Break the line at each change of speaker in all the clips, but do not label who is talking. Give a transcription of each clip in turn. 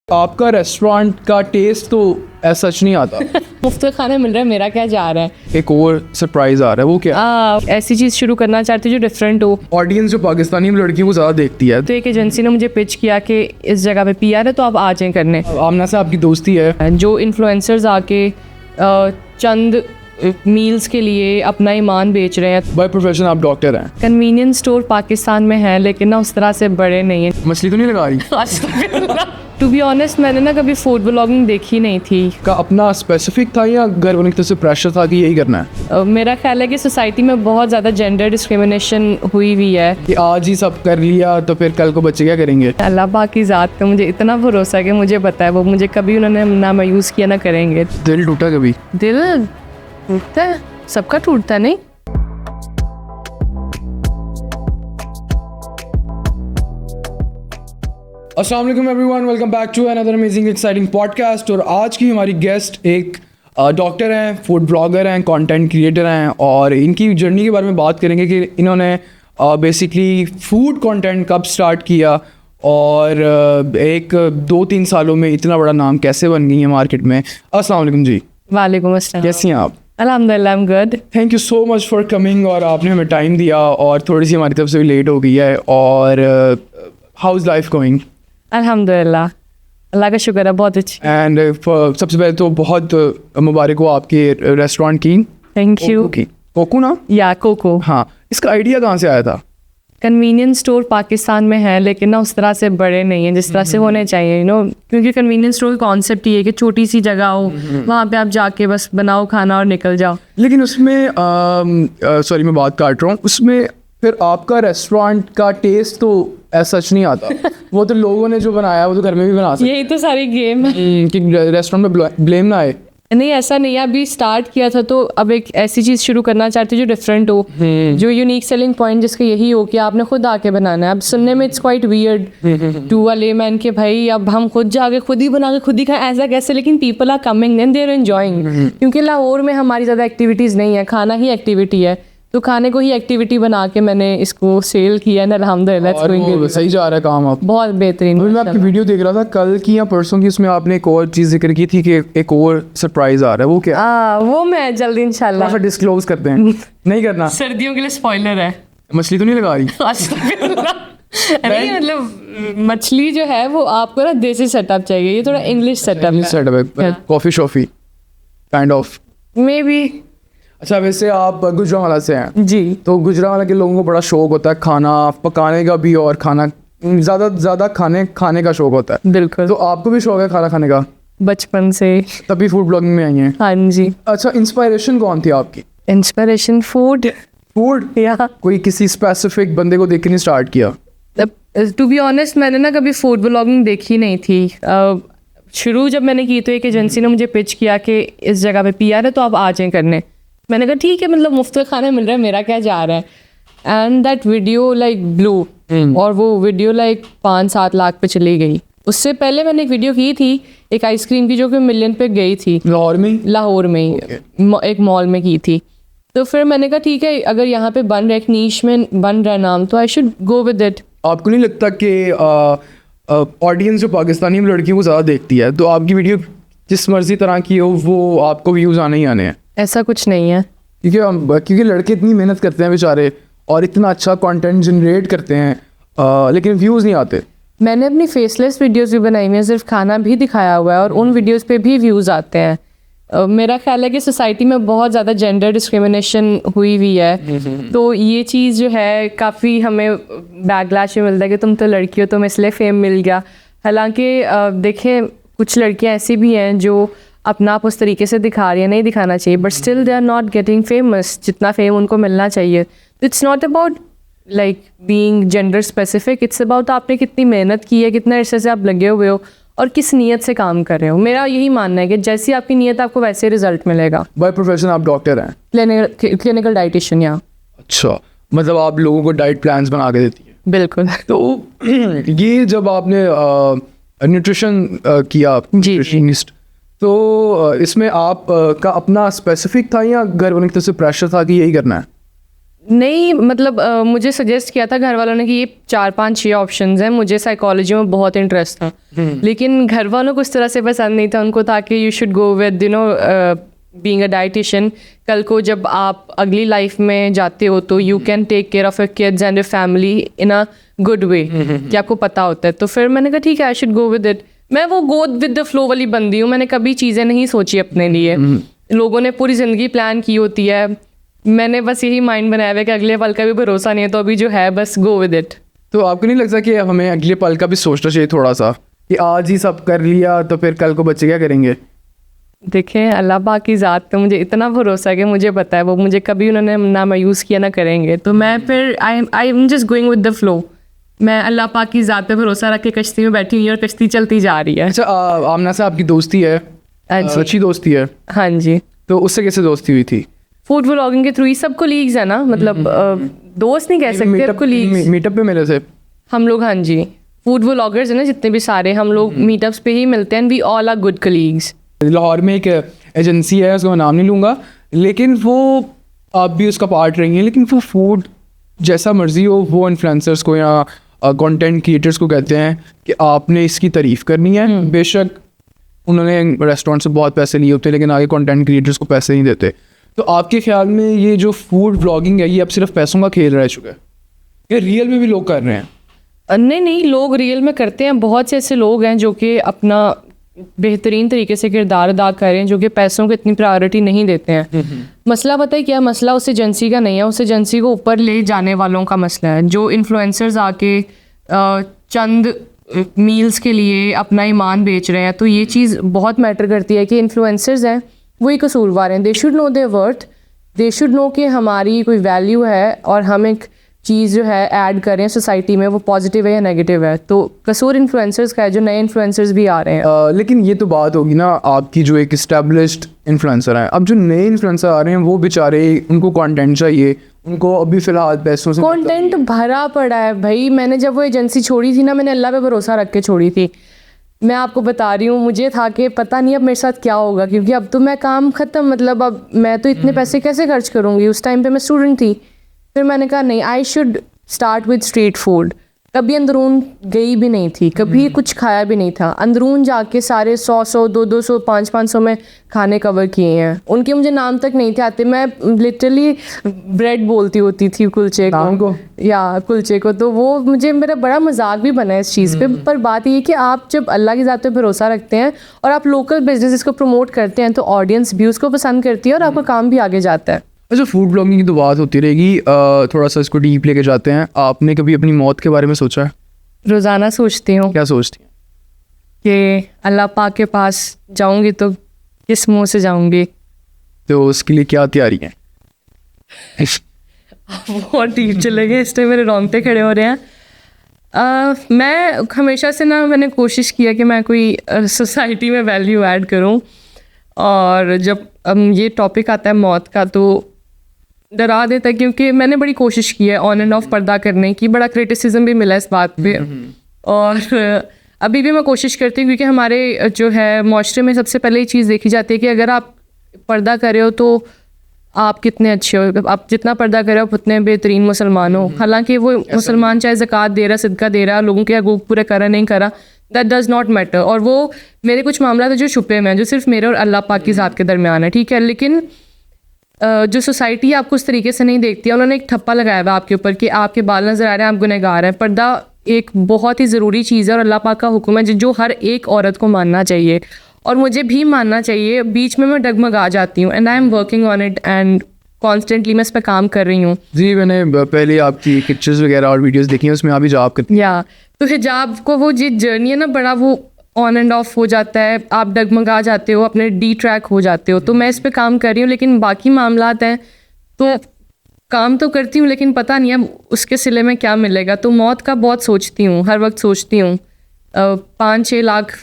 आपका रेस्टोरेंट का टेस्ट तो ऐसा सच नहीं आता।
मुफ्त का खाना मिल रहा है, मेरा क्या जा रहा है।
एक और सरप्राइज आ रहा है, वो क्या?
ऐसी चीज़ शुरू करना चाहती हूँ जो डिफरेंट हो।
ऑडियंस जो पाकिस्तानी लड़कियों को ज़्यादा देखती है,
तो एक एजेंसी ने मुझे पिच किया कि इस जगह पे पीआर है तो आप आ जाएं करने।
आमना से आपकी दोस्ती है,
जो इन्फ्लुएंसर्स आके चंद मील्स के लिए अपना ईमान बेच रहे हैं।
बाय प्रोफेशन आप डॉक्टर हैं।
कन्वीनियंस स्टोर पाकिस्तान में है लेकिन ना उस तरह से बड़े नहीं हैं।
मछली तो नहीं लगा रही?
टू बी ऑनेस्ट मैंने ना कभी फूड ब्लॉगिंग देखी नहीं थी।
का अपना स्पेसिफिक था या घर वालों की तरफ से प्रेशर था कि यही करना है?
मेरा ख्याल है कि सोसाइटी में बहुत ज़्यादा जेंडर डिस्क्रिमिनेशन हुई हुई है
कि आज ही सब कर लिया तो फिर कल को बच्चे क्या करेंगे?
अल्लाह पाक की ज़ात का मुझे इतना भरोसा है कि मुझे पता है वो मुझे कभी उन्होंने ना मायूस किया ना करेंगे।
दिल टूटा कभी?
दिल टूटता है, सबका टूटता है नहीं।
अस्सलाम वालेकुम everyone, welcome back to another amazing exciting podcast. और आज की हमारी गेस्ट एक डॉक्टर हैं, फूड ब्लॉगर हैं, कंटेंट क्रिएटर हैं और इनकी जर्नी के बारे में बात करेंगे कि इन्होंने बेसिकली फूड कंटेंट कब स्टार्ट किया और एक 2-3 सालों में इतना बड़ा नाम कैसे बन गई है मार्केट में। अस्सलाम वालेकुम जी।
वालेकुम अस्सलाम।
कैसी हैं आप?
अल्हम्दुलिल्लाह I am good.
Thank you so much for coming. और आपने हमें टाइम दिया और थोड़ी सी हमारी तरफ से भी लेट हो गई है। और हाउ इज़ लाइफ गोइंग?
अल्हम्दुलिल्लाह, अल्लाह का शुक्र है, बहुत अच्छी।
एंड सबसे पहले तो बहुत मुबारक हो आपके रेस्टोरेंट की।
Thank you.
कोको ना?
या कोको।
हाँ, इसका आइडिया कहाँ से आया था?
कन्वीनियंस स्टोर पाकिस्तान में है लेकिन ना उस तरह से बड़े नहीं हैं जिस तरह से होने चाहिए, क्योंकि कन्वीनियंस स्टोर का कॉन्सेप्ट ये है कि छोटी सी जगह हो, वहाँ पे आप जाके बस बनाओ खाना और निकल जाओ।
लेकिन उसमें सॉरी मैं बात काट रहा हूँ, उसमें फिर आपका रेस्टोरेंट का टेस्ट तो ऐसा सच नहीं आता। वो तो लोगों ने जो बनाया वो तो घर में भी बना सकते
यही तो सारी गेम है
कि रेस्टोरेंट में ब्लेम ना आए।
नहीं, ऐसा नहीं है। अभी स्टार्ट किया था तो अब एक ऐसी चीज़ शुरू करना चाहते हैं जो डिफरेंट हो, जो यूनिक सेलिंग पॉइंट जिसका यही हो कि आपने खुद आके बनाना है। अब सुनने में it's quite weird to a layman के भाई अब हम खुद जाके खुद ही बना के खुद ही खाएं, ऐसा कैसे? लेकिन people are coming and they are enjoying, क्योंकि लाहौर में हमारी ज़्यादा एक्टिविटीज़ नहीं है, खाना ही एक्टिविटी है, तो खाने को ही एक्टिविटी बना के मैंने इसको सेल किया है। अल्हम्दुलिल्लाह
और वो सही जा रहा है काम आप?
बहुत बेहतरीन।
मैं आपकी वीडियो देख रहा था कल की या परसों की, उसमें आपने एक और चीज़ जिक्र की थी कि एक और सरप्राइज आ रहा है, वो क्या?
वो मैं जल्दी इंशाल्लाह
थोड़ा सा डिस्क्लोज करते हैं। नहीं करना?
सर्दियों के लिए स्पॉइलर है।
मछली तो नहीं लगा रही?
नहीं, मतलब मछली जो है वो आपको ना देसी सेटअप चाहिए, ये थोड़ा इंग्लिश सेटअप है।
कॉफ़ी शॉफी काइंड ऑफ
मे बी।
अच्छा, वैसे आप गुजरांवाला से हैं
जी।
तो गुजरांवाला के लोगों को बड़ा शौक होता है खाना पकाने का भी और खाना ज़्यादा खाने का शौक होता है।
बिल्कुल।
तो आपको भी शौक है खाना खाने का?
बचपन से।
तभी फूड ब्लॉगिंग में आई हैं?
हाँ जी।
अच्छा, इंस्पायरेशन कौन थी आपकी?
इंस्पिरेशन फूड
या कोई किसी स्पेसिफिक बंदे को देख के नहीं स्टार्ट किया?
टू बी ऑनेस्ट मैंने ना कभी फूड ब्लॉगिंग देखी नहीं थी। शुरू जब मैंने की तो एक एजेंसी ने मुझे पिच किया कि इस जगह पे पीआर है तो आप आ जाएं करने। मैंने कहा ठीक है, मतलब मुफ्त का खाना मिल रहा है, मेरा क्या जा रहा है। And that video like blue, और वो वीडियो लाइक 5-7 लाख पे चली गई। उससे पहले मैंने एक वीडियो की थी एक आइसक्रीम की जो कि मिलियन पे गई थी।
लाहौर में ही
एक मॉल में की थी। तो फिर मैंने कहा ठीक है, अगर यहाँ पे बन रहा है, एक नीश में बन रहा है नाम, तो I should go with it.
आपको नहीं लगता कि ऑडियंस जो पाकिस्तानी लड़कियों को ज़्यादा देखती है, तो आपकी वीडियो जिस मर्जी तरह की हो वो आपको व्यूज़ आने ही आने हैं?
ऐसा कुछ नहीं है,
क्योंकि लड़के इतनी मेहनत करते हैं बेचारे और इतना अच्छा कंटेंट जनरेट करते हैं लेकिन व्यूज़ नहीं आते।
मैंने अपनी फेसलेस वीडियोस भी बनाई हुई हैं, सिर्फ खाना भी दिखाया हुआ है और उन वीडियोस पे भी व्यूज़ आते हैं। मेरा ख्याल है कि सोसाइटी में बहुत ज़्यादा जेंडर डिस्क्रिमिनेशन हुई हुई है, तो ये चीज़ जो है काफ़ी हमें बैकलैश में मिलता है कि तुम तो लड़की हो, तुम इसलिए फेम मिल गया। हालांकि देखें, कुछ लड़कियां ऐसी भी हैं जो अपना आप उस तरीके से दिखा रही है, नहीं दिखाना चाहिए, but still they are not getting famous जितना फेम उनको मिलना चाहिए। It's not about like being gender specific, it's about आपने कितनी मेहनत की है, कितना अरसे से आप लगे हुए हो और किस नीयत से काम कर रहे हो। मेरा यही मानना है कि जैसी आपकी नीयत आपको वैसे रिजल्ट मिलेगा।
बाय प्रोफेशन आप डॉक्टर हैं?
Clinical dietitian. या
अच्छा, मतलब आप लोगों को डाइट प्लान्स बना के देती है?
बिल्कुल।
तो ये जब आपने न्यूट्रिशन किया, न्यूट्रिशनिस्ट, तो इसमें आप का अपना स्पेसिफिक था या घर वालों की तरफ से प्रेशर था कि यही करना है?
नहीं मतलब मुझे सजेस्ट किया था घर वालों ने कि ये 4-5-6 ऑप्शंस हैं। मुझे साइकोलॉजी में बहुत इंटरेस्ट था, लेकिन घर वालों को उस तरह से पसंद नहीं था। उनको था कि you should go with being a dietitian. कल को जब आप अगली लाइफ में जाते हो तो you can take care of your kids and your family in a good way, कि आपको पता होता है। तो फिर मैंने कहा ठीक है, I should go with it. मैं वो गो विद द फ्लो वाली बंदी हूँ, मैंने कभी चीज़ें नहीं सोची अपने लिए। लोगों ने पूरी ज़िंदगी प्लान की होती है, मैंने बस यही माइंड बनाया हुआ है कि अगले पल का भी भरोसा नहीं है, तो अभी जो है बस गो विद इट।
तो आपको नहीं लगता कि हमें अगले पल का भी सोचना चाहिए थोड़ा सा, कि आज ही सब कर लिया तो फिर कल को बच्चे क्या करेंगे?
देखें, अल्लाह पाक की ज़ात पे मुझे इतना भरोसा है कि मुझे पता है वो मुझे कभी उन्होंने ना मायूस किया ना करेंगे। तो मैं फिर I am just going with the flow. मैं अल्लाह पाक की ज़ात पे भरोसा रख के कश्ती में बैठी हुई हूँ और कश्ती चलती जा रही है।
अच्छा, आमना से आपकी दोस्ती है,
जी।
अच्छी दोस्ती है,
हाँ जी।
तो उससे कैसे दोस्ती हुई थी?
फूड व्लॉगिंग के थ्रू ही। सब कोलीग्स है ना, मतलब दोस्त नहीं कह सकते, अब कोलीग्स।
मीटअप पे मिले थे
हम लोग, हाँ जी, फूड व्लॉगर्स है ना जितने भी सारे, हम लोग मीटअप्स पे ही मिलते हैं। We all are good colleagues.
Lahore में एक एजेंसी है, उसका मैं नाम नहीं लूँगा, लेकिन वो आप भी उसका पार्ट रही हैं, लेकिन वो फूड जैसा मर्जी हो, वो इन्फ्लुएंसर्स को या कंटेंट क्रिएटर्स को कहते हैं कि आपने इसकी तारीफ़ करनी है। बेशक उन्होंने रेस्टोरेंट से बहुत पैसे लिए होते हैं, लेकिन आगे कंटेंट क्रिएटर्स को पैसे नहीं देते। तो आपके ख्याल में ये जो फूड व्लॉगिंग है, ये अब सिर्फ पैसों का खेल रह चुका है, ये रियल में भी लोग कर रहे हैं?
नहीं, लोग रियल में करते हैं। बहुत से ऐसे लोग हैं जो कि अपना बेहतरीन तरीके से किरदार अदा कर रहे हैं, जो कि पैसों को इतनी प्रायोरिटी नहीं देते हैं। मसला पता है क्या? मसला उस एजेंसी का नहीं है, उस एजेंसी को ऊपर ले जाने वालों का मसला है। जो इन्फ्लुएंसर्स आके चंद मील्स के लिए अपना ईमान बेच रहे हैं, तो ये चीज़ बहुत मैटर करती है कि इन्फ्लुएंसर्स हैं वही कसूरवार हैं। They should know there worth, they should know कि हमारी कोई वैल्यू है और हम एक चीज़ जो है ऐड करें सोसाइटी में, वो पॉजिटिव है या नेगेटिव है। तो कसूर इन्फ्लुएंसर्स का है, जो नए इन्फ्लुएंसर्स भी आ रहे हैं।
लेकिन ये तो बात होगी ना आपकी जो एक इस्टेब्लिश्ड इन्फ्लुएंसर हैं। अब जो नए इन्फ्लुएंसर आ रहे हैं, वो बेचारे, उनको कंटेंट चाहिए, उनको अभी फ़िलहाल पैसों से
कंटेंट भरा पड़ा है भाई। मैंने जब वो एजेंसी छोड़ी थी ना, मैंने अल्लाह पे भरोसा रख के छोड़ी थी। मैं आपको बता रही हूँ, मुझे था कि पता नहीं अब मेरे साथ क्या होगा, क्योंकि अब तो मैं काम ख़त्म, मतलब अब मैं तो इतने पैसे कैसे खर्च करूँगी। उस टाइम पे मैं स्टूडेंट थी। फिर मैंने कहा नहीं, I should start with street food. कभी अंदरून गई भी नहीं थी, कभी कुछ खाया भी नहीं था। अंदरून जाके सारे 100-100, 200-200, 500-500 में खाने कवर किए हैं। उनके मुझे नाम तक नहीं थे आते। मैं लिटरली ब्रेड बोलती होती थी कुलचे को या कुलचे को। तो वो मुझे, मेरा बड़ा मजाक भी बना है इस चीज़ पे। पर बात ये कि आप जब अल्लाह की ज़ात पे भरोसा रखते हैं और आप लोकल बिजनेस को प्रमोट करते हैं, तो ऑडियंस भी उसको पसंद करती है और आपका काम भी आगे जाता है।
अच्छा, फूड ब्लॉगिंग की तो बात होती रहेगी, थोड़ा सा इसको डीप लेके जाते हैं। आपने कभी अपनी मौत के बारे में सोचा है?
रोज़ाना सोचती हूँ।
क्या सोचती हैं?
कि अल्लाह पाक के पास जाऊँगी तो किस मुंह से जाऊँगी।
तो उसके लिए क्या तैयारी है?
बहुत डीप चले गए, इस टाइम मेरे रोंगटे खड़े हो रहे हैं। मैं हमेशा से ना, मैंने कोशिश किया कि मैं कोई सोसाइटी में वैल्यू ऐड करूँ। और जब ये टॉपिक आता है मौत का, तो डरा देता है, क्योंकि मैंने बड़ी कोशिश की है ऑन एंड ऑफ पर्दा करने की। बड़ा क्रिटिसिज्म भी मिला इस बात पे, और अभी भी मैं कोशिश करती हूँ, क्योंकि हमारे जो है माशरे में सबसे पहले ये चीज़ देखी जाती है कि अगर आप पर्दा कर रहे हो तो आप कितने अच्छे हो। आप जितना पर्दा कर रहे हो उतने बेहतरीन मुसलमान हो। हालांकि वो मुसलमान चाहे ज़कात दे रहा, सदका दे रहा, लोगों के हकूक़ पूरे करा नहीं करा, दैट डज़ नॉट मैटर। और वो मेरे कुछ मामला जो छुपे में हैं, जो सिर्फ मेरे और अल्लाह पाक की ज़ात के दरमियान है, ठीक है। लेकिन जो सोसाइटी आपको उस तरीके से नहीं देखती है, उन्होंने एक ठप्पा लगाया हुआ आपके ऊपर कि आपके बाल नज़र आ रहे हैं, आप गुनहगार हैं। पर्दा एक बहुत ही ज़रूरी चीज़ है और अल्लाह पाक का हुक्म है जो हर एक औरत को मानना चाहिए, और मुझे भी मानना चाहिए। बीच में मैं डगमगा जाती हूँ, and I am working on it, and constantly मैं इस पर काम कर रही हूँ।
जी, मैंने पहले आपकी पिक्चर्स वगैरह और वीडियोस देखी हैं, उसमें आप हिजाब करती हैं।
या तो हिजाब को वो जी जर्नी है ना, बड़ा वो ऑन एंड ऑफ हो जाता है, आप डगमगा जाते हो, अपने डी ट्रैक हो जाते हो। तो मैं इस पे काम कर रही हूँ, लेकिन बाकी मामलात हैं तो काम तो करती हूँ, लेकिन पता नहीं अब उसके सिले में क्या मिलेगा। तो मौत का बहुत सोचती हूँ, हर वक्त सोचती हूँ। 5-6 लाख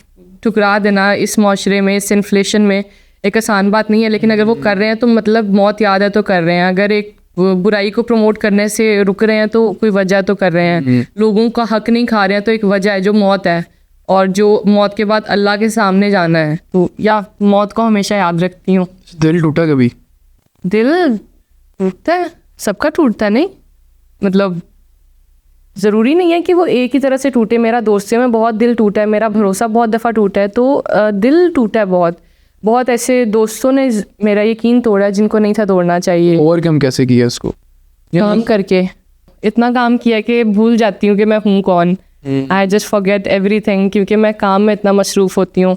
ठुकरा देना इस माशरे में, इस इन्फ्लेशन में, एक आसान बात नहीं है। लेकिन अगर वो कर रहे हैं तो मतलब मौत याद है तो कर रहे हैं। अगर एक बुराई को प्रमोट करने से रुक रहे हैं तो कोई वजह तो कर रहे हैं। लोगों का हक नहीं खा रहे हैं तो एक वजह है जो मौत है, और जो मौत के बाद अल्लाह के सामने जाना है। तो या मौत को हमेशा याद रखती हूँ।
दिल टूटा कभी?
दिल टूटता है, सबका टूटता नहीं, मतलब ज़रूरी नहीं है कि वो एक ही तरह से टूटे। मेरा दोस्ती में बहुत दिल टूटा है, मेरा भरोसा बहुत दफ़ा टूटा है, तो दिल टूटा है बहुत। बहुत ऐसे दोस्तों ने मेरा यकीन तोड़ा जिनको नहीं था तोड़ना चाहिए।
ओवरकम कैसे किया इसको?
काम करके इतना काम किया कि भूल जाती हूँ कि मैं हूँ कौन। आई जस्ट फॉरगेट एवरीथिंग, क्योंकि मैं काम में इतना मसरूफ़ होती हूँ।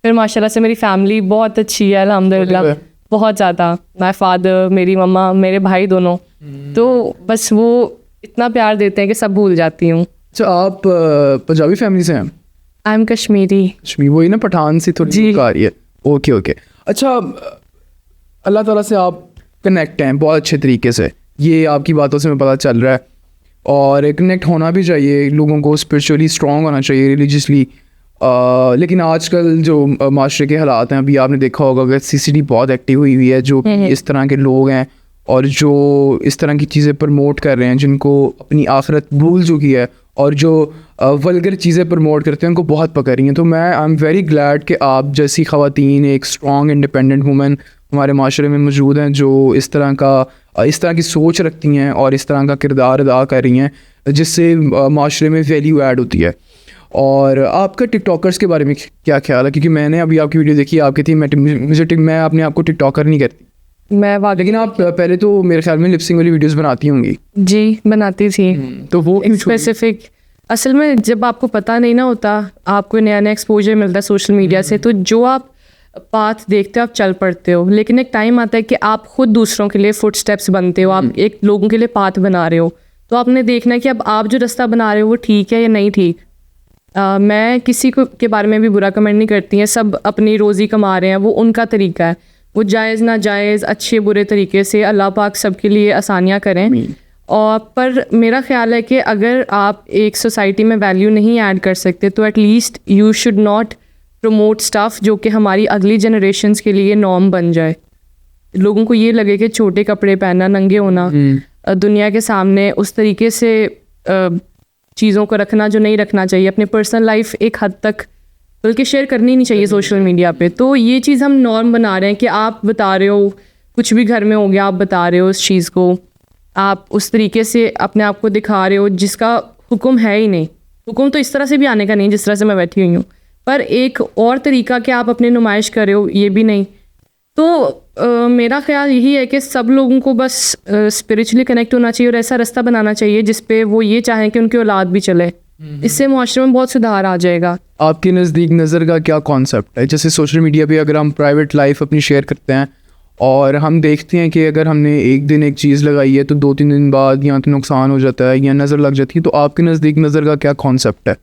फिर माशाल्लाह से मेरी फैमिली बहुत अच्छी है अल्हम्दुलिल्लाह, बहुत ज़्यादा। माय फादर, मेरी मम्मा, मेरे भाई दोनों, तो बस वो इतना प्यार देते हैं कि सब भूल जाती हूँ।
अच्छा, आप पंजाबी फैमिली से हैं?
I am Kashmiri.
कश्मीर, वही ना, पठान से थोड़ी
जी।
आ रही है। Okay okay. अच्छा, अल्लाह ताला से आप कनेक्ट हैं बहुत अच्छे तरीके से, ये आपकी बातों से हमें पता चल रहा है, और कनेक्ट होना भी चाहिए। लोगों को स्पिरिचुअली स्ट्रॉन्ग होना चाहिए, रिलीजियसली। लेकिन आजकल जो माशरे के हालात हैं, अभी आपने देखा होगा कि सीसीडी बहुत एक्टिव हुई है, जो इस तरह के लोग हैं और जो इस तरह की चीज़ें प्रमोट कर रहे हैं, जिनको अपनी आखिरत भूल चुकी है, और जो वल्गर चीज़ें प्रमोट करते हैं उनको बहुत पकड़ रही हैं। तो मैं आई एम वेरी ग्लैड कि आप जैसी ख़वातीन, एक स्ट्रॉन्ग इंडिपेंडेंट वुमेन हमारे माशरे में मौजूद हैं, जो इस तरह की सोच रखती हैं और इस तरह का किरदार अदा कर रही हैं, जिससे माशरे में वैल्यू ऐड होती है। और आपका टिकटॉकर्स के बारे में क्या ख्याल है? क्योंकि मैंने अभी आपकी वीडियो देखी, आपकी थी मैं अपने आप को टिकटॉकर नहीं करती, लेकिन आप पहले तो मेरे ख्याल में लिपसिंग वाली वीडियोस बनाती होंगी।
जी, बनाती थी।
तो वो क्यों छोड़ी?
स्पेसिफिक, असल में जब आपको पता नहीं ना होता, आपको नया नया एक्सपोजर मिलता है सोशल मीडिया से, तो जो आप पाथ देखते हो आप चल पड़ते हो। लेकिन एक टाइम आता है कि आप खुद दूसरों के लिए फुट स्टेप्स बनते हो, आप एक लोगों के लिए पाथ बना रहे हो, तो आपने देखना है कि अब आप जो रास्ता बना रहे हो वो ठीक है या नहीं ठीक। मैं किसी को के बारे में भी बुरा कमेंट नहीं करती हैं, सब अपनी रोज़ी कमा रहे हैं, वो उनका तरीका है, वो जायज़ ना जायज़, अच्छे बुरे तरीके से अल्लाह पाक सबके लिए आसानियाँ करें। और पर मेरा ख्याल है कि अगर आप एक सोसाइटी में वैल्यू नहीं ऐड कर सकते, तो at least you should not promote stuff जो कि हमारी अगली जनरेशन्स के लिए नॉर्म बन जाए। लोगों को ये लगे कि छोटे कपड़े पहनना, नंगे होना, दुनिया के सामने उस तरीके से चीज़ों को रखना जो नहीं रखना चाहिए, अपने पर्सनल लाइफ एक हद तक बल्कि शेयर करनी नहीं चाहिए सोशल मीडिया पे। तो ये चीज़ हम नॉर्म बना रहे हैं कि आप बता रहे हो, कुछ भी घर में हो गया आप बता रहे हो उस चीज़ को, आप उस तरीके से अपने आप को दिखा रहे हो जिसका हुक्म है ही नहीं। हुक्म तो इस तरह से भी आने का नहीं जिस तरह से मैं बैठी हुई हूँ, पर एक और तरीका कि आप अपनी नुमाइश कर रहे हो ये भी नहीं। तो मेरा ख्याल यही है कि सब लोगों को बस स्पिरिचुअली कनेक्ट होना चाहिए और ऐसा रास्ता बनाना चाहिए जिस पे वो ये चाहें कि उनकी औलाद भी चले। इससे मुआशरे में बहुत सुधार आ जाएगा।
आपके नज़दीक नज़र का क्या कॉन्सेप्ट है? जैसे सोशल मीडिया पे अगर हम प्राइवेट लाइफ अपनी शेयर करते हैं और हम देखते हैं कि अगर हमने एक दिन एक चीज़ लगाई है तो 2-3 दिन बाद या तो नुकसान हो जाता है या नज़र लग जाती है, तो आपके नज़दीक नज़र का क्या कॉन्सेप्ट है?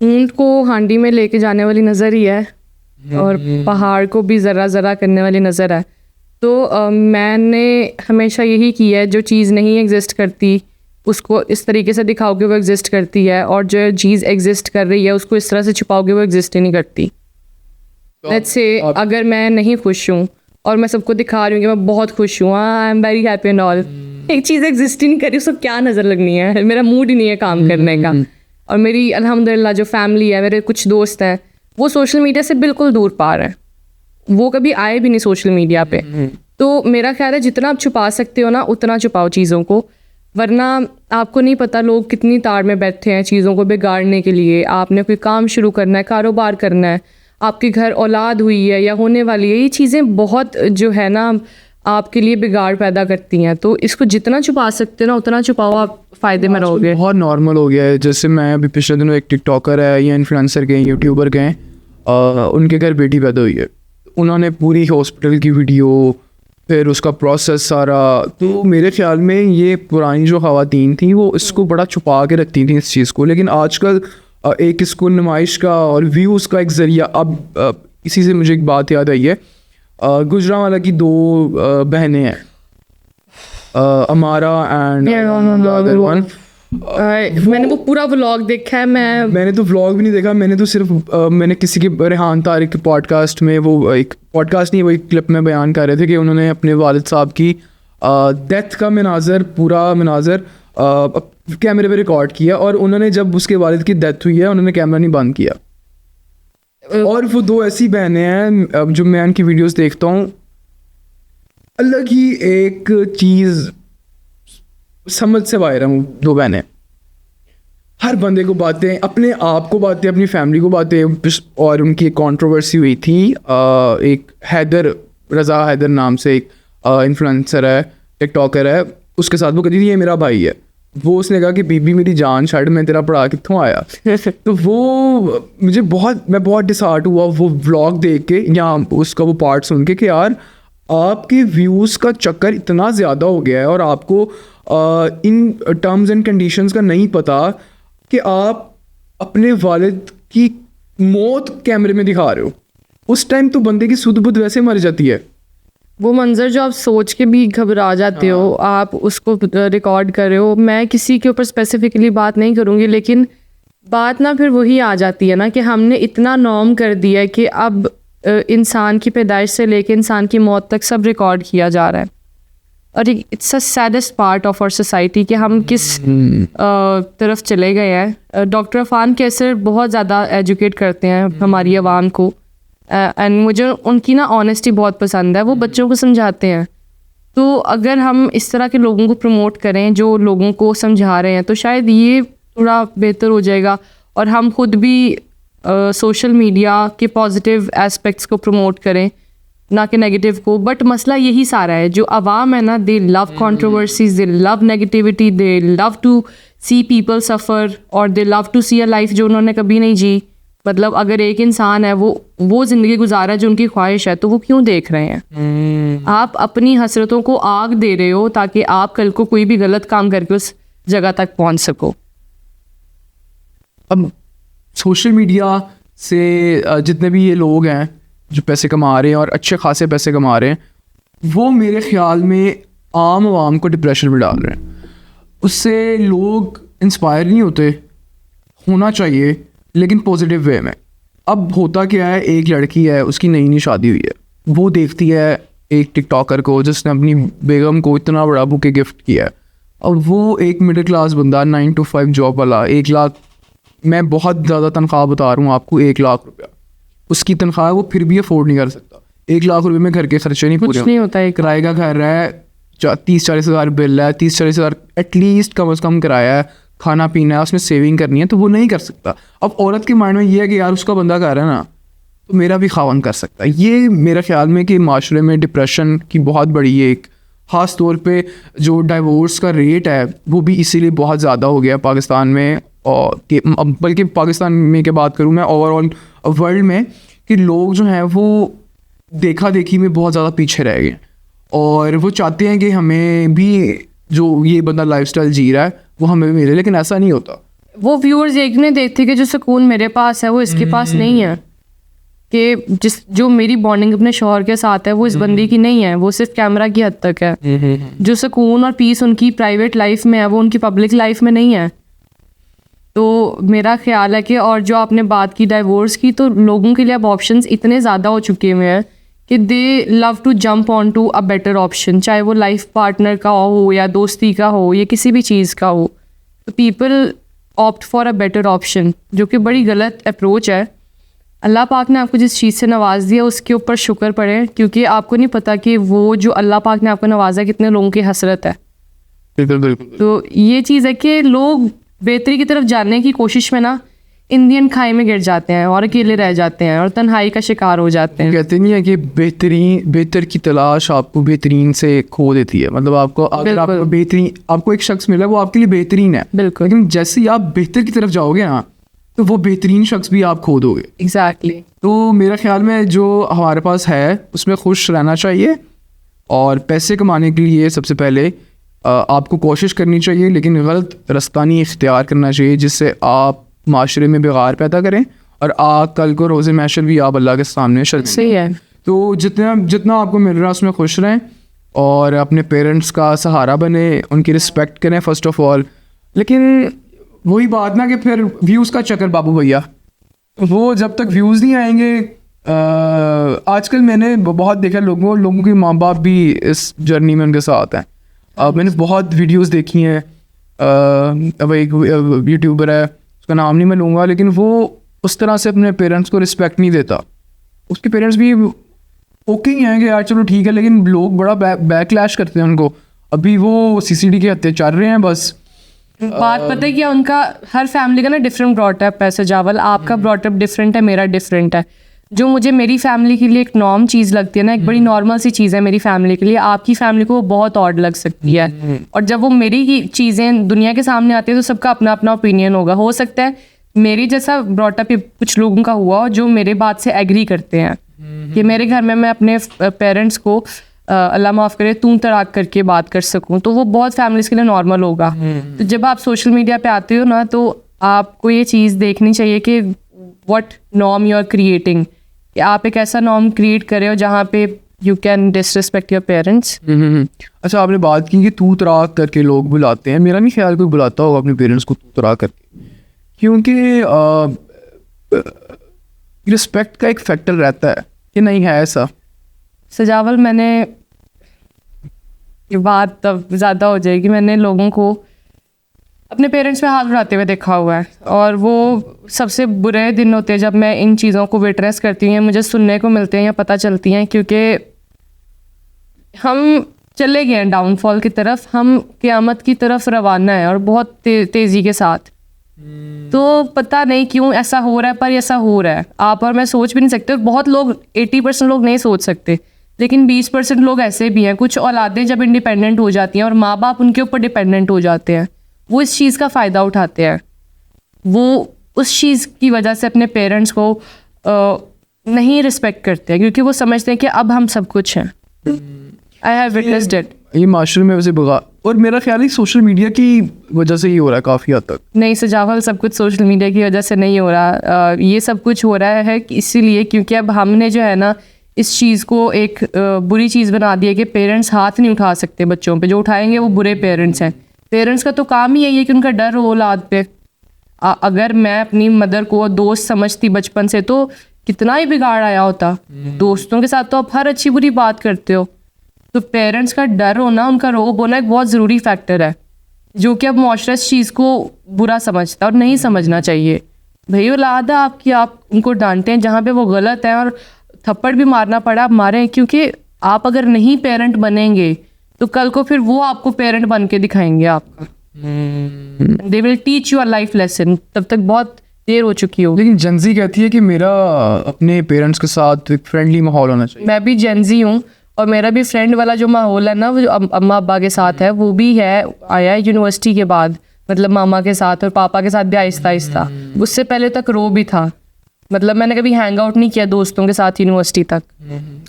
ऊँट को हांडी में लेके जाने वाली नज़र ही है और पहाड़ को भी ज़रा ज़रा करने वाली नज़र है। तो मैंने हमेशा यही किया है, जो चीज़ नहीं एग्जिस्ट करती उसको इस तरीके से दिखाओगे वो एग्जिस्ट करती है, और जो चीज़ एग्जिस्ट कर रही है उसको इस तरह से छुपाओगे वो एग्जिस्ट ही नहीं करती। लेट्स से अगर मैं नहीं खुश हूँ और मैं सबको दिखा रही हूँ कि मैं बहुत खुश हूँ, I am very happy and all, एक चीज़ एग्जिस्ट ही नहीं कर रही, उसको क्या नज़र लगनी है? मेरा मूड ही नहीं है काम करने का। और मेरी अल्हम्दुलिल्लाह जो फैमिली है, मेरे कुछ दोस्त हैं, वो सोशल मीडिया से बिल्कुल दूर पार है, वो कभी आए भी नहीं सोशल मीडिया पे। तो मेरा ख्याल है जितना आप छुपा सकते हो ना उतना छुपाओ चीज़ों को, वरना आपको नहीं पता लोग कितनी तार में बैठे हैं चीज़ों को बिगाड़ने के लिए। आपने कोई काम शुरू करना है, कारोबार करना है, आपके घर औलाद हुई है या होने वाली है, ये चीज़ें बहुत जो है ना आपके लिए बिगाड़ पैदा करती हैं। तो इसको जितना छुपा सकते हो ना उतना छुपाओ, आप फ़ायदे में रहोगे।
बहुत नॉर्मल हो गया है। जैसे मैं अभी पिछले दिनों एक टिकटॉकर है या इन्फ्लुएंसर के यूट्यूबर के उनके घर बेटी पैदा हुई है, उन्होंने पूरी हॉस्पिटल की वीडियो, फिर उसका प्रोसेस सारा, तो मेरे ख्याल में ये पुरानी जो ख़वातीन थी वो इसको बड़ा छुपा के रखती थी इस चीज़ को। लेकिन आजकल एक इसको नुमाइश का और व्यूज़ का एक ज़रिया। अब इसी से मुझे एक बात याद आई है, गुजरांवाला की 2 बहनें हैं, अमारा एंड
मैंने वो पूरा व्लॉग देखा है।
मैंने तो व्लॉग भी नहीं देखा, मैंने तो सिर्फ मैंने किसी के रेहान तारिक के पॉडकास्ट में, वो एक पॉडकास्ट नहीं वो एक क्लिप में बयान कर रहे थे कि उन्होंने अपने वालिद साहब की डेथ का पूरा मनाजर कैमरे पे रिकॉर्ड किया, और उन्होंने जब उसके वालिद की डेथ हुई है उन्होंने कैमरा नहीं बंद किया। और वो 2 ऐसी बहनें हैं जो मैं उनकी वीडियोस देखता हूँ, अलग ही एक चीज़ समझ से बाहर हैं वो दो बहनें। हर बंदे को बातें, अपने आप को बातें, अपनी फैमिली को बातें। और उनकी एक कंट्रोवर्सी हुई थी, एक रज़ा हैदर नाम से एक इन्फ्लुएंसर है, टिकटॉकर है, उसके साथ वो कहती थी ये मेरा भाई है। वो उसने कहा कि बीबी मेरी जान छड़, मैं तेरा पढ़ा कित्थों आया। तो वो मैं बहुत डिसहार्ट हुआ वो व्लॉग देख के या उसका वो पार्ट सुन के कि यार आपके व्यूज़ का चक्कर इतना ज़्यादा हो गया है और आपको इन टर्म्स एंड कंडीशंस का नहीं पता कि आप अपने वालिद की मौत कैमरे में दिखा रहे हो। उस टाइम तो बंदे की सुध बुध वैसे मर जाती है।
वो मंजर जो आप सोच के भी घबरा जाते हो, आप उसको रिकॉर्ड कर रहे हो। मैं किसी के ऊपर स्पेसिफिकली बात नहीं करूँगी, लेकिन बात ना फिर वही आ जाती है ना कि हमने इतना नॉर्म कर दिया है कि अब इंसान की पैदाइश से लेके इंसान की मौत तक सब रिकॉर्ड किया जा रहा है। और it's a saddest part of our society कि हम किस तरफ चले गए हैं। डॉक्टर अफान कैसर बहुत ज़्यादा एजुकेट करते हैं हमारी आवाम को, एंड मुझे उनकी ना ऑनेस्टी बहुत पसंद है। वो बच्चों को समझाते हैं। तो अगर हम इस तरह के लोगों को प्रमोट करें जो लोगों को समझा रहे हैं, तो शायद ये थोड़ा बेहतर हो जाएगा और हम खुद भी सोशल मीडिया के पॉजिटिव एस्पेक्ट्स को प्रमोट करें, ना कि नेगेटिव को। बट मसला यही सारा है, जो आवाम है ना, they love controversies, they love negativity, they love to see people suffer, और they love to see a life जो उन्होंने कभी नहीं जी। मतलब अगर एक इंसान है वो ज़िंदगी गुजारा जो उनकी ख्वाहिश है, तो वो क्यों देख रहे हैं? आप अपनी हसरतों को आग दे रहे हो ताकि आप कल को कोई भी गलत काम करके उस जगह तक पहुंच सको।
अब सोशल मीडिया से जितने भी ये लोग हैं जो पैसे कमा रहे हैं और अच्छे खासे पैसे कमा रहे हैं, वो मेरे ख्याल में आम आवाम को डिप्रेशन में डाल रहे हैं। उससे लोग इंस्पायर नहीं होना चाहिए, लेकिन पॉजिटिव वे में। अब होता क्या है, एक लड़की है, उसकी नई शादी हुई है, वो देखती है एक टिकटॉकर को जिसने अपनी बेगम को इतना बड़ा बुके गिफ्ट किया है। और वो एक मिडिल क्लास बंदा 9 to 5 जॉब वाला, 1 लाख, मैं बहुत ज़्यादा तनख्वाह बता रहा हूँ आपको, 1 लाख रुपया उसकी तनख्वाह, वो फिर भी अफोर्ड नहीं कर सकता। 1 लाख रुपए में घर के खर्चे नहीं पूरे,
कुछ नहीं होता है।
किराए का घर है, 30-40 हज़ार बिल है, 30-40 हज़ार एटलीस्ट कम से कम किराया है, खाना पीना है, उसमें सेविंग करनी है, तो वो नहीं कर सकता। अब औरत के माइंड में ये है कि यार उसका बंदा कर रहा है ना, तो मेरा भी खावन कर सकता है। ये मेरे ख्याल में कि माशरे में डिप्रेशन की बहुत बड़ी एक, ख़ास तौर पे जो डाइवोर्स का रेट है वो भी इसीलिए बहुत ज़्यादा हो गया पाकिस्तान में, और बल्कि पाकिस्तान में की बात करूँ मैं, ओवरऑल वर्ल्ड में, कि लोग जो हैं वो देखा देखी में बहुत ज़्यादा पीछे रह गए और वो चाहते हैं कि हमें भी जो ये बंदा लाइफस्टाइल जी रहा है वो हमें भी मिले, लेकिन ऐसा नहीं होता।
वो व्यूअर्स एक ने देखते कि जो सुकून मेरे पास है वो इसके पास नहीं है, कि जो मेरी बॉन्डिंग अपने शौहर के साथ है वो इस बंदी की नहीं है, वो सिर्फ कैमरा की हद तक है। जो सुकून और पीस उनकी प्राइवेट लाइफ में है वो उनकी पब्लिक लाइफ में नहीं है। तो मेरा ख्याल है कि, और जो आपने बात की डाइवोर्स की, तो लोगों के लिए अब ऑप्शंस इतने ज़्यादा हो चुके हुए हैं कि they love to jump on to a better option, चाहे वो लाइफ पार्टनर का हो या दोस्ती का हो या किसी भी चीज़ का हो। तो people opt for a better option, जो कि बड़ी गलत अप्रोच है। अल्लाह पाक ने आपको जिस चीज़ से नवाज दिया उसके ऊपर शुक्र पड़े, क्योंकि आपको नहीं पता कि वो जो अल्लाह पाक ने आपको नवाजा कितने लोगों की हसरत है।
बिल्कुल बिल्कुल।
तो ये चीज़ है कि लोग बेहतरी की तरफ जाने की कोशिश में ना इंडियन खाई में गिर जाते हैं और अकेले रह जाते हैं और तन्हाई का शिकार हो जाते हैं।
कहते नहीं है कि बेहतर की तलाश आपको बेहतरीन से खो देती है। मतलब आपको अगर आपको बेहतरीन, आपको एक शख्स मिला वो आपके लिए बेहतरीन है,
बिल्कुल,
लेकिन जैसे ही आप बेहतर की तरफ जाओगे ना, तो वो बेहतरीन शख्स भी आप खो दोगे।
एग्जैक्टली।
तो मेरा ख्याल में जो हमारे पास है उसमें खुश रहना चाहिए, और पैसे कमाने के लिए सबसे पहले आपको कोशिश करनी चाहिए, लेकिन गलत रास्ता नहीं इख्तियार करना चाहिए जिससे आप माशरे में बिगाड़ पैदा करें और कल को रोज़े महशर भी आप अल्लाह के सामने शर्मिंदा।
सही है।
तो जितना आपको मिल रहा है उसमें खुश रहें और अपने पेरेंट्स का सहारा बने, उनकी रिस्पेक्ट करें फर्स्ट ऑफ ऑल। लेकिन वही बात ना कि फिर व्यूज़ का चक्कर बाबू भैया, वो जब तक व्यूज़ नहीं आएंगे, आजकल मैंने बहुत देखा लोगों के माँ बाप भी इस जर्नी में उनके साथ हैं। मैंने बहुत वीडियोस देखी हैं। अब एक यूट्यूबर है, उसका नाम नहीं मैं लूँगा, लेकिन वो उस तरह से अपने पेरेंट्स को रिस्पेक्ट नहीं देता। उसके पेरेंट्स भी ओके ही हैं कि यार चलो ठीक है, लेकिन लोग बड़ा बैकलैश करते हैं उनको। अभी वो सीसीडी के हत्या चल रहे हैं बस।
बात पता है क्या, उनका हर फैमिली का ना डिफरेंट ब्रॉटअप है सजावल, आपका ब्रॉटअप डिफरेंट है, मेरा डिफरेंट है। जो मुझे मेरी फैमिली के लिए एक नॉर्म चीज़ लगती है ना, एक बड़ी नॉर्मल सी चीज़ है मेरी फैमिली के लिए, आपकी फैमिली को वो बहुत ऑड लग सकती है। और जब वो मेरी चीज़ें दुनिया के सामने आती है तो सबका अपना अपना ओपिनियन होगा। हो सकता है मेरी जैसा ब्रॉटअप कुछ लोगों का हुआ जो मेरे बात से एग्री करते हैं कि मेरे घर में मैं अपने पेरेंट्स को अल्लाह माफ़ करे तू तड़ाक करके बात कर सकूं, तो वो बहुत फैमिलीज़ के लिए नॉर्मल होगा। तो जब आप सोशल मीडिया पे आते हो ना, तो आपको ये चीज़ देखनी चाहिए कि what norm you are creating, कि आप एक ऐसा नॉर्म क्रिएट कर रहे हो जहाँ पे you can disrespect your parents.
अच्छा, आपने बात की कि तू तड़ाक करके लोग बुलाते हैं। मेरा नहीं ख्याल कोई बुलाता होगा अपने पेरेंट्स को तू तड़ाक करके, क्योंकि रिस्पेक्ट का एक फैक्टर रहता है कि नहीं है ऐसा।
सजावल, मैंने ये बात तब ज़्यादा हो जाएगी, मैंने लोगों को अपने पेरेंट्स पे हाथ उठाते हुए देखा हुआ है, और वो सबसे बुरे दिन होते हैं जब मैं इन चीज़ों को विटनेस करती हूँ, मुझे सुनने को मिलते हैं या पता चलती हैं, क्योंकि हम चले गए हैं डाउनफॉल की तरफ, हम क़यामत की तरफ रवाना है और बहुत तेज़ी के साथ। तो पता नहीं क्यों ऐसा हो रहा है, पर ऐसा हो रहा है। आप और मैं सोच भी नहीं सकते, और बहुत लोग 80% लोग नहीं सोच सकते, लेकिन 20% लोग ऐसे भी हैं। कुछ औलादें जब इंडिपेंडेंट हो जाती हैं और माँ बाप उनके ऊपर डिपेंडेंट हो जाते हैं, वो इस चीज़ का फ़ायदा उठाते हैं। वो उस चीज़ की वजह से अपने पेरेंट्स को नहीं रिस्पेक्ट करते हैं, क्योंकि वो समझते हैं कि अब हम सब कुछ हैं। I have witnessed it.
ये माशरे में वैसे बगा, और मेरा ख्याल है सोशल मीडिया की वजह से ही हो रहा है काफ़ी हद तक।
नहीं सजावल, सब कुछ सोशल मीडिया की वजह से नहीं हो रहा। ये सब कुछ हो रहा है इसीलिए क्योंकि अब हमने जो है ना इस चीज़ को एक बुरी चीज़ बना दी है कि पेरेंट्स हाथ नहीं उठा सकते बच्चों पे, जो उठाएंगे वो बुरे पेरेंट्स हैं। पेरेंट्स का तो काम ही यही है कि उनका डर हो औलाद पे। अगर मैं अपनी मदर को दोस्त समझती बचपन से तो कितना ही बिगाड़ आया होता। दोस्तों के साथ तो आप हर अच्छी बुरी बात करते हो, तो पेरेंट्स का डर होना, उनका रोब होना एक बहुत ज़रूरी फैक्टर है, जो कि अब मुआशरा इस चीज़ को बुरा समझता है और नहीं समझना चाहिए। भाई औलाद है आपकी, आप उनको डांटें जहाँ पे वो गलत है, और थप्पड़ भी मारना पड़ा आप मारें, क्योंकि आप अगर नहीं पेरेंट बनेंगे तो कल को फिर वो आपको पेरेंट बन के दिखाएंगे आपका। They will teach you a life lesson. तब तक बहुत देर हो चुकी हो।
लेकिन जेंजी कहती है कि मेरा अपने पेरेंट्स के साथ एक फ्रेंडली माहौल होना चाहिए।
मैं भी जेंजी हूँ, और मेरा भी फ्रेंड वाला जो माहौल है ना, वो जो अम्मा अब्बा के साथ है, वो भी है आया है यूनिवर्सिटी के बाद। मतलब मामा के साथ और पापा के साथ भी आहिस्ता आहिस्ता। उससे पहले तक रो भी था, मतलब मैंने कभी हैंग आउट नहीं किया दोस्तों के साथ यूनिवर्सिटी तक।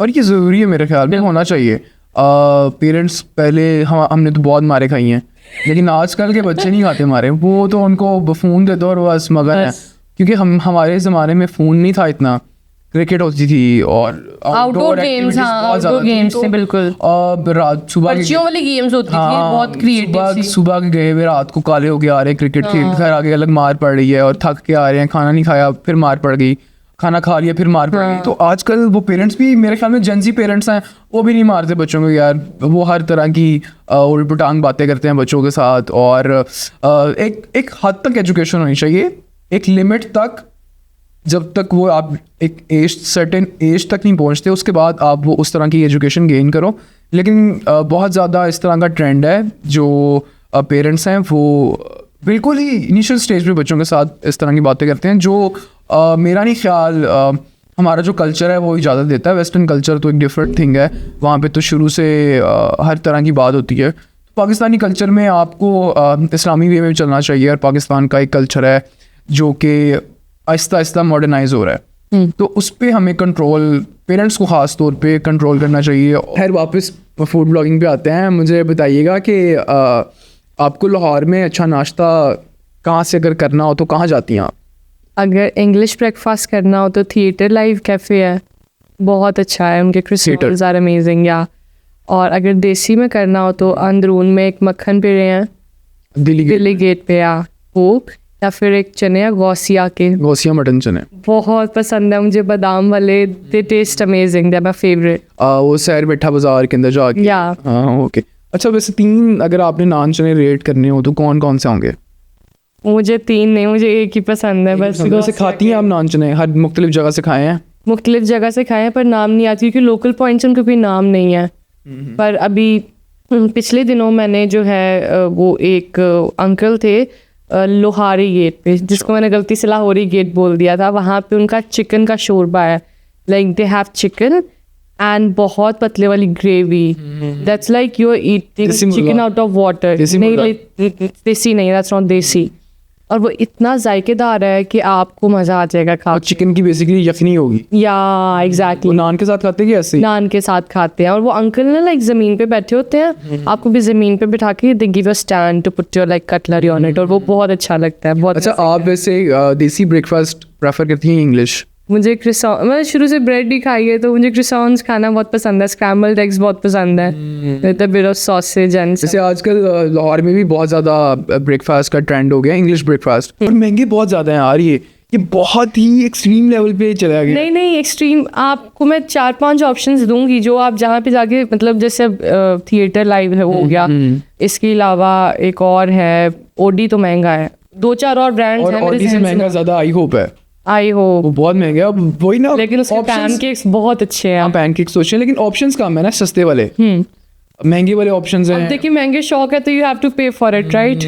और ये ज़रूरी है मेरे ख्याल में, होना चाहिए। पेरेंट्स पहले हमने तो बहुत मारे खाई हैं, लेकिन आजकल के बच्चे नहीं खाते मारे। वो तो उनको फ़ोन दे दो और बस मगन है, क्योंकि हमारे ज़माने में फ़ोन नहीं था इतना। क्रिकेट होती थी और
आउटडोर गेम्स, हाँ आउटडोर गेम्स थे बिल्कुल।
रात सुबह
बच्चियों वाली गेम्स होती थी, बहुत क्रिएटिव।
सुबह के गए हुए रात को काले होके आ रहे हैं, क्रिकेट खेल कर आगे अलग मार पड़ रही है, और थक के आ रहे हैं, खाना नहीं खाया फिर मार पड़ गई, खाना खा लिया फिर मार पड़ गई। तो आजकल वो पेरेंट्स भी मेरे ख्याल में जेंजी पेरेंट्स हैं, वो भी नहीं मारते बच्चों को यार। वो हर तरह की उल्ट पुटांग बातें करते हैं बच्चों के साथ। और एक हद तक एजुकेशन होनी चाहिए, एक लिमिट तक, जब तक वो आप एक सर्टेन एज तक नहीं पहुंचते, उसके बाद आप वो उस तरह की एजुकेशन गेन करो। लेकिन बहुत ज़्यादा इस तरह का ट्रेंड है, जो पेरेंट्स हैं वो बिल्कुल ही इनिशियल स्टेज पे बच्चों के साथ इस तरह की बातें करते हैं, जो मेरा नहीं ख्याल हमारा जो कल्चर है वो इजाज़त देता है। वेस्टर्न कल्चर तो एक डिफरेंट थिंग है, वहाँ पे तो शुरू से हर तरह की बात होती है। पाकिस्तानी कल्चर में आपको इस्लामी वे में चलना चाहिए, और पाकिस्तान का एक कल्चर है जो कि आहिस्ता आहिस्ता मॉडर्नाइज हो रहा है, तो उस पर हमें कंट्रोल, पेरेंट्स को ख़ास तौर पे कंट्रोल करना चाहिए। खैर वापस फूड ब्लॉगिंग पे आते हैं। मुझे बताइएगा कि आपको लाहौर में अच्छा नाश्ता कहाँ से अगर करना हो तो कहाँ जाती हैं आप?
अगर इंग्लिश ब्रेकफास्ट करना हो तो थिएटर लाइव कैफ़े है, बहुत अच्छा है, उनके क्रिस्टल्स आर अमेजिंग। या और अगर देसी में करना हो तो अंदरून में एक मक्खन पेड़े हैं दिल्ली गेट पे, या फिर एक चने गौसिया मटन चने बहुत पसंद है मुझे, बादाम वाले, they taste amazing, they are my favourite.
वो सैर बैठा बाजार के अंदर जाके। हाँ ओके। अच्छा, वैसे 3 अगर आपने नान चने रेट करने हो तो कौन कौन से होंगे?
मुझे 3 नहीं, मुझे एक ही पसंद है बस।
वैसे खाती हैं आप नान चने? हर मुख्तलिफ जगह से खाए हैं?
मुख्तलिफ जगह से खाए हैं, पर नाम नहीं आती, क्योंकि लोकल पॉइंट्स उनका कोई नाम नहीं है। पर अभी पिछले दिनों मैंने जो है वो एक अंकल थे लोहारी गेट पे, जिसको मैंने गलती से लाहौरी गेट बोल दिया था, वहाँ पे उनका चिकन का शोरबा है, like they have chicken and बहुत पतले वाली gravy, that's like you are eating chicken out of water, नहीं देसी नहीं, दैट्स नॉट देसी, और वो इतना जायकेदार है कि आपको मज़ा आ जाएगा खा
और चिकन की बेसिकली यखनी होगी,
या एग्जैक्टली
वो नान के साथ खाते हैं कि ऐसे ही?
नान के साथ खाते हैं। और वो अंकल ना लाइक ज़मीन पे बैठे होते हैं, आपको भी ज़मीन पे बिठा के they give a stand to put your like cutlery on it, और वो बहुत अच्छा लगता है, बहुत
अच्छा, आप वैसे देसी ब्रेकफास्ट प्रेफर करती हैं इंग्लिश?
मुझे क्रिसॉन, मैं शुरू से ब्रेड ही खाई है तो मुझे क्रिसॉन्स खाना बहुत पसंद है, स्क्रैम्बल्ड एग्स बहुत पसंद है, with a bit of sausage and
जैसे आजकल लाहौर में भी बहुत ज़्यादा ब्रेकफास्ट का ट्रेंड हो गया, इंग्लिश ब्रेकफास्ट, और महंगे बहुत ज़्यादा हैं यार, ये बहुत ही एक्सट्रीम लेवल पे चला गया।
नहीं एक्सट्रीम, आपको मैं 4-5 ऑप्शंस दूंगी जो आप जहाँ पे जाके, मतलब जैसे थिएटर लाइव है हो गया, इसके अलावा एक और है ओडी, तो महंगा है, 2-4 और ब्रांड्स हैं
और से महंगा ज़्यादा आई होप है,
आई होप
वो बहुत महंगा है, अब वही ना,
लेकिन उसके पैनकेक्स बहुत अच्छे हैं।
हाँ, पैनकेक्स सोचे, लेकिन ऑप्शंस कम है ना, सस्ते वाले, महंगे वाले ऑप्शंस
अब
हैं।
देखिए महंगे शौक है तो यू हैव टू पे फॉर इट, राइट?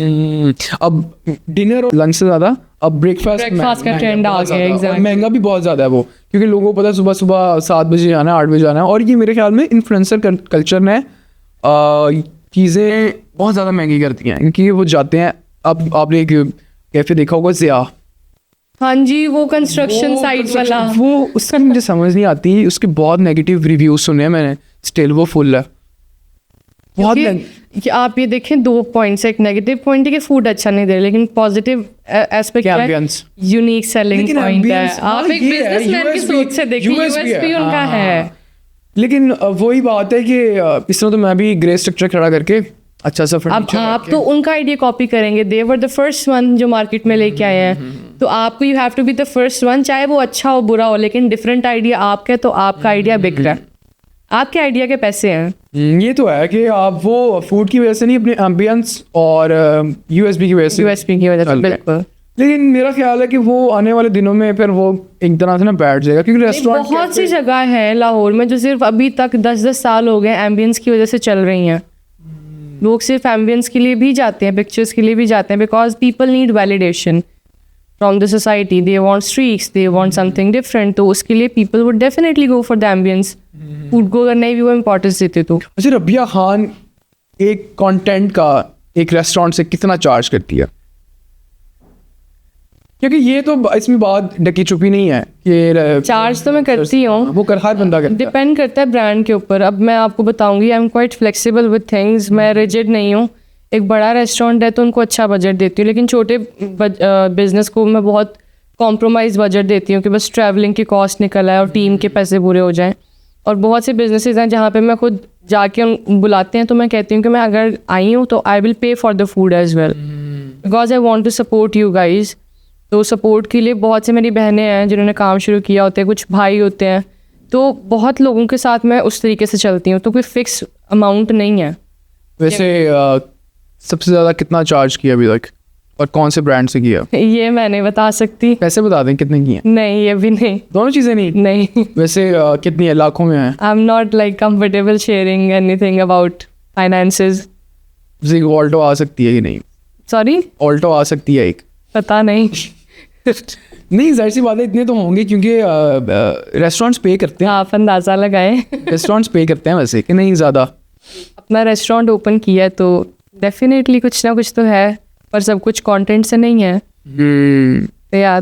अब डिनर और लंच से ज़्यादा अब ब्रेकफास्ट
का ट्रेंड आ गया, एग्जैक्टली,
महंगा भी बहुत ज़्यादा है वो, क्योंकि लोगों को पता है सुबह सुबह 7 बजे आना है, 8 बजे आना है, और ये मेरे ख्याल में इन्फ्लुएंसर कल्चर ने चीज़ें बहुत ज़्यादा महंगी करती हैं, क्योंकि वो जाते हैं, अब आपने एक कैफे देखा होगा ज़िया,
हाँ जी, वो कंस्ट्रक्शन साइट वाला,
वो उसका मुझे समझ नहीं आती, उसके बहुत नेगेटिव रिव्यूज सुने हैं मैंने, स्टिल वो फुल है बहुत।
कि आप ये देखें 2 पॉइंट्स, एक नेगेटिव पॉइंट है कि फूड अच्छा नहीं दे रहे, लेकिन पॉजिटिव एस्पेक्ट है यूनिक सेलिंग पॉइंट है। आप एक बिजनेसमैन की सोच से देखिए, यूएसपी उनका है।
लेकिन वही बात है कि इस तरह तो मैं भी ग्रे स्ट्रक्चर खड़ा करके अच्छा सा फर्नीचर,
आप तो उनका आइडिया कॉपी करेंगे, they were the first one जो मार्केट में लेके आए हैं, तो आपको you have to be the first one, चाहे वो अच्छा हो बुरा हो, लेकिन डिफरेंट आइडिया आपका है तो आपका आइडिया बिक रहा है, आपके आइडिया के पैसे हैं।
ये तो है कि आप वो फूड की वजह से नहीं, अपने एम्बियंस और यूएसबी की वजह से,
बिल्कुल।
लेकिन मेरा ख्याल है कि वो आने वाले दिनों में फिर वो एक तरह से ना बैठ जाएगा, क्योंकि रेस्टोरेंट
बहुत सी जगह है लाहौर में जो सिर्फ अभी तक 10-10 साल हो गए एम्बियंस की वजह से चल रही हैं। लोग सिर्फ एम्बियंस के लिए भी जाते हैं, पिक्चर्स के लिए भी जाते हैं, because people need validation from the society, they want streaks, they want something different, तो उसके लिए people would definitely go for the ambience. Food को अगर नहीं भी वो इम्पोर्टेंस देते तो।
अच्छा, रबिया खान एक कंटेंट का एक रेस्टोरेंट से कितना चार्ज करती है? क्योंकि ये तो इसमें बात डकी छुपी नहीं है कि
चार्ज तो मैं करती हूँ,
वो कर हर बंदा करता है,
डिपेंड करता है ब्रांड के ऊपर। अब मैं आपको बताऊंगी, I am quite flexible with things, मैं रिजिड नहीं हूँ। एक बड़ा रेस्टोरेंट है तो उनको अच्छा बजट देती हूँ, लेकिन छोटे बिजनेस को मैं बहुत कॉम्प्रोमाइज़ बजट देती हूँ कि बस ट्रैवलिंग की कॉस्ट निकल आए और टीम के पैसे पूरे हो जाएं। और बहुत से बिजनेसेस हैं जहाँ पे मैं खुद जाके बुलाते हैं तो मैं कहती हूँ कि मैं अगर आई हूँ तो I will pay for the food as well, because I want to support you guys. तो सपोर्ट के लिए बहुत से मेरी बहनें हैं जिन्होंने काम शुरू किया होते हैं, कुछ भाई होते हैं, तो बहुत लोगों के साथ मैं उस तरीके से चलती हूँ, तो कोई फिक्स अमाउंट नहीं है।
वैसे सबसे ज़्यादा कितना चार्ज किया अभी तक और कौन से ब्रांड से किया?
ये मैं नहीं बता सकती।
पैसे बता दें कितने किए?
नहीं, ये भी नहीं,
दोनों चीज़ें नहीं। वैसे कितनी है, लाखों में है?
I am not like comfortable sharing anything about finances.
Alto आ सकती है कि नहीं?
सॉरी,
ऑल्टो आ सकती है एक?
पता नहीं।
नहीं, जाहिर सी बात है इतने तो होंगे, क्योंकि रेस्टोरेंट्स पे करते हैं।
आप अंदाज़ा लगाएं।
रेस्टोरेंट्स पे करते हैं वैसे कि नहीं ज़्यादा?
अपना रेस्टोरेंट ओपन किया है तो डेफिनेटली कुछ ना कुछ तो है, पर सब कुछ कंटेंट से नहीं है।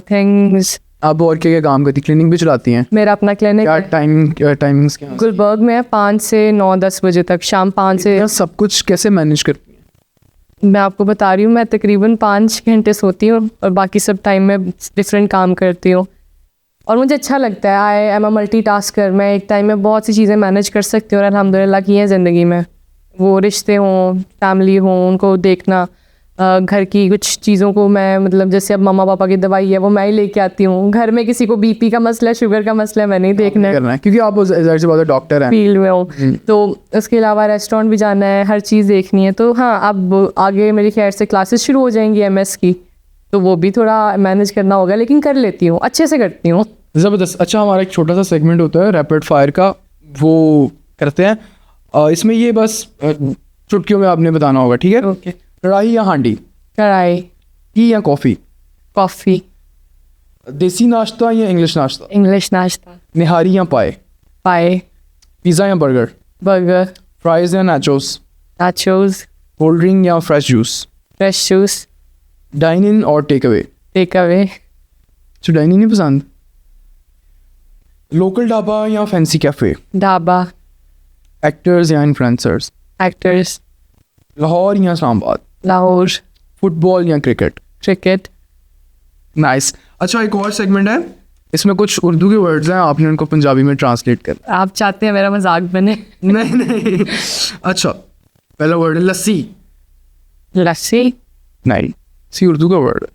थिंग्स।
आप और क्या काम करती? क्लिनिक भी चलाती हैं?
मेरा अपना क्लिनिक
क्या टाइमिंग्स क्या?
गुलबर्ग में है, 5 से 9-10 बजे तक, शाम 5 से।
सब कुछ कैसे मैनेज करती हैं?
मैं आपको बता रही हूँ, मैं तकरीबन 5 घंटे सोती हूँ और बाकी सब टाइम में डिफरेंट काम करती हूँ, और मुझे अच्छा लगता है। आई एम अ मल्टीटास्कर, मैं एक टाइम में बहुत सी चीज़ें मैनेज कर सकती हूँ और अल्हम्दुलिल्लाह की है ज़िंदगी में। वो रिश्ते हों, फैमिली हों, उनको देखना, घर की कुछ चीज़ों को मैं, मतलब जैसे अब मम्मा पापा की दवाई है वो मैं ही लेके आती हूँ। घर में किसी को बीपी का मसला, शुगर का मसला मैं नहीं देखना
है, क्योंकि आप ज़ाहिर सी बात है डॉक्टर हैं,
फील्ड में हूँ। तो उसके अलावा रेस्टोरेंट भी जाना है, हर चीज़ देखनी है। तो हाँ, अब आगे मेरी खैर से क्लासेस शुरू हो जाएंगी MS की, तो वो भी थोड़ा मैनेज करना होगा, लेकिन कर लेती हूँ, अच्छे से करती हूँ।
ज़बरदस्त। अच्छा, हमारा एक छोटा सा सेगमेंट होता है रैपिड फायर का, वो करते हैं। इसमें ये बस चुटकियों में आपने बताना होगा, ठीक है?
ओके।
कढ़ाई या हांडी,
कढ़ाई,
टी या कॉफ़ी,
कॉफ़ी,
देसी नाश्ता या इंग्लिश नाश्ता,
इंग्लिश नाश्ता,
निहारी या पाए,
पाए,
पिज़्ज़ा या बर्गर,
बर्गर,
फ्राइज़ या नाचोस,
नाचोस,
कोल्ड ड्रिंक या fresh juice,
fresh juice,
dine in और टेक अवे?
टेक अवे,
तो डाइन इन नहीं पसंद। लोकल ढाबा या फैंसी कैफ़े,
ढाबा,
एक्टर्स या इन्फ्लुएंसर्स,
एक्टर्स,
लाहौर या इस्लामाबाद,
लाहौर,
फुटबॉल या क्रिकेट?
क्रिकेट।
नाइस। अच्छा, एक और सेगमेंट है, इसमें कुछ उर्दू के वर्ड्स हैं, आपने उनको पंजाबी में ट्रांसलेट कर।
आप चाहते हैं मेरा मजाक बने?
नहीं। अच्छा, पहला वर्ड है लस्सी।
लस्सी,
नहीं, सी उर्दू का वर्ड है।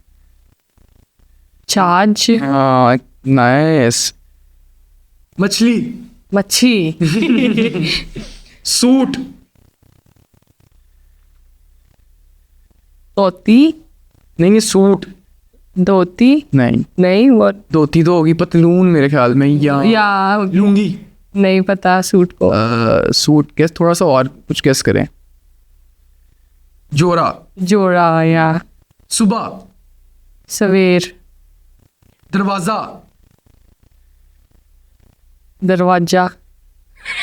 छाछ,
नाइस। मछली,
मच्छी,
सूट,
धोती,
नहीं सूट,
धोती,
नहीं,
नहीं वो
धोती तो होगी, पतलून मेरे ख्याल में, या लुंगी।
नहीं पता सूट को।
सूट गेस, थोड़ा सा और कुछ गेस करें। जोरा,
जोड़ा या
सुबह,
सवेर,
दरवाजा,
दरवाजा,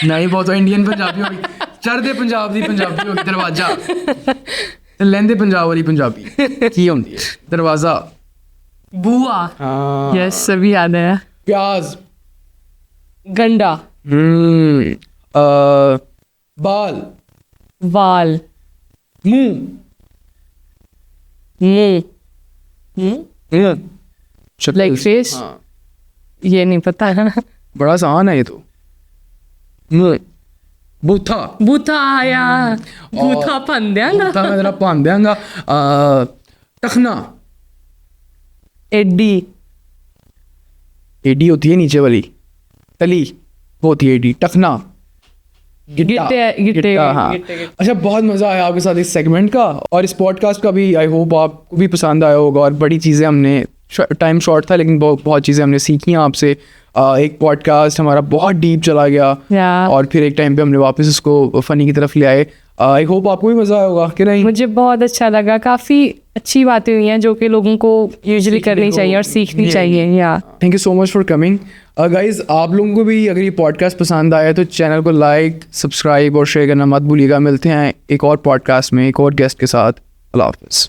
नहीं वो तो इंडियन पंजाबी होगी, चढ़दे पंजाब दी पंजाबी होगी दरवाजा, ते लैंदे पंजाब वाली पंजाबी की होंदी है दरवाजा।
बुआ,
हाँ।
यस सभी याद है।
प्याज,
गंडा,
बाल,
वाल,
मुंह,
मुंह,
शक्ल।
Like face.
हाँ।
ये नहीं पता है।
बड़ा आसान है ये तो। बूथा,
बूथा आया, बूथा भन देंगा।
बूथा मैं जरा भन देंगा। टखना,
एडी,
एडी होती है नीचे वाली, तली वो होती है एडी। टखना, गिट्टा, गिट्टा, हाँ। अच्छा, बहुत मज़ा आया आपके साथ इस सेगमेंट का, और इस पॉडकास्ट का भी आई होप आपको भी पसंद आया होगा। और बड़ी चीज़ें हमने, टाइम शॉर्ट था लेकिन बहुत चीज़ें हमने सीखी आपसे। एक पॉडकास्ट हमारा बहुत डीप चला गया और फिर एक टाइम पे हमने वापस इसको फ़नी की तरफ ले आए। आई होप आपको भी मज़ा आया होगा कि नहीं?
मुझे बहुत अच्छा लगा। काफ़ी अच्छी बातें हुई हैं जो कि लोगों को यूजुअली करनी चाहिए और सीखनी चाहिए। या
thank you so much for coming guys. आप लोगों को भी अगर ये पॉडकास्ट पसंद आया तो चैनल को लाइक, सब्सक्राइब और शेयर करना मत भूलिएगा। मिलते हैं एक और पॉडकास्ट में एक और गेस्ट के साथ। अल्लाह हाफ़िज़।